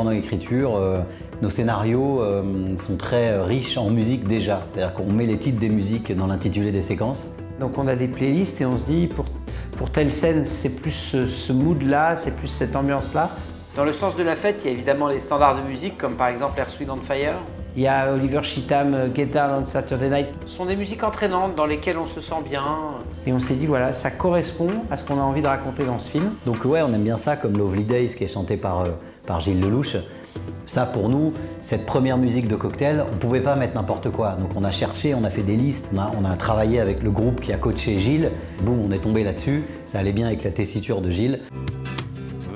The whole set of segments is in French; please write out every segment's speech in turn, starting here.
pendant l'écriture, nos scénarios sont très riches en musique déjà. C'est-à-dire qu'on met les titres des musiques dans l'intitulé des séquences. Donc on a des playlists et on se dit pour telle scène c'est plus ce mood-là, c'est plus cette ambiance-là. Dans le sens de la fête, il y a évidemment les standards de musique comme par exemple Earth, Wind & Fire. Il y a Oliver Cheatham, Get Down on Saturday Night. Ce sont des musiques entraînantes dans lesquelles on se sent bien. Et on s'est dit voilà, ça correspond à ce qu'on a envie de raconter dans ce film. Donc ouais, on aime bien ça, comme Lovely Days qui est chanté par Gilles Lelouch. Ça pour nous, cette première musique de Cocktail, on ne pouvait pas mettre n'importe quoi. Donc on a cherché, on a fait des listes, on a travaillé avec le groupe qui a coaché Gilles. Boum, on est tombé là-dessus. Ça allait bien avec la tessiture de Gilles.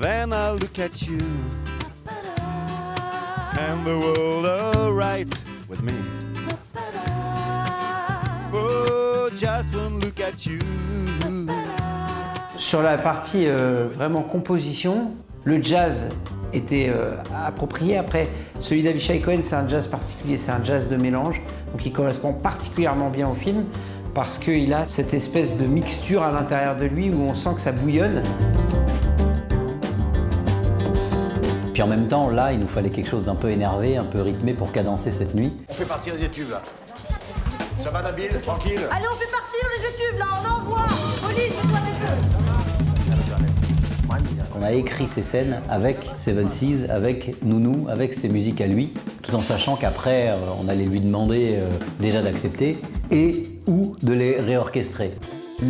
Then I look at you and the world alright with me. Oh, just one look at you. Sur la partie vraiment composition, le jazz était approprié. Après, celui d'Avishai Cohen, c'est un jazz particulier, c'est un jazz de mélange, donc il correspond particulièrement bien au film parce qu'il a cette espèce de mixture à l'intérieur de lui où on sent que ça bouillonne. Puis en même temps, là, il nous fallait quelque chose d'un peu énervé, un peu rythmé pour cadencer cette nuit. On fait partir les études là. Ça va Nabil, tranquille. Allez, on fait partir les études là, on envoie. Police, on doit les deux. On a écrit ces scènes avec Seven Seas, avec Nounou, avec ses musiques à lui, tout en sachant qu'après, on allait lui demander déjà d'accepter et ou de les réorchestrer.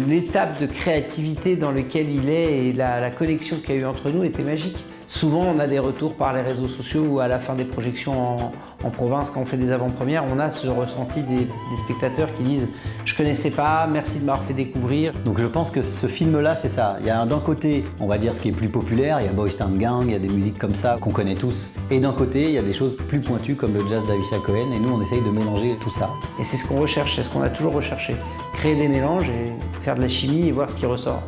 L'étape de créativité dans laquelle il est et la connexion qu'il y a eu entre nous était magique. Souvent, on a des retours par les réseaux sociaux ou à la fin des projections en province, quand on fait des avant-premières, on a ce ressenti des spectateurs qui disent « Je connaissais pas, merci de m'avoir fait découvrir ». Donc je pense que ce film-là, c'est ça. Il y a d'un côté, on va dire ce qui est plus populaire, il y a Boys Town Gang, il y a des musiques comme ça qu'on connaît tous. Et d'un côté, il y a des choses plus pointues comme le jazz d'Avishai Cohen, et nous, on essaye de mélanger tout ça. Et c'est ce qu'on recherche, c'est ce qu'on a toujours recherché. Créer des mélanges et faire de la chimie et voir ce qui ressort.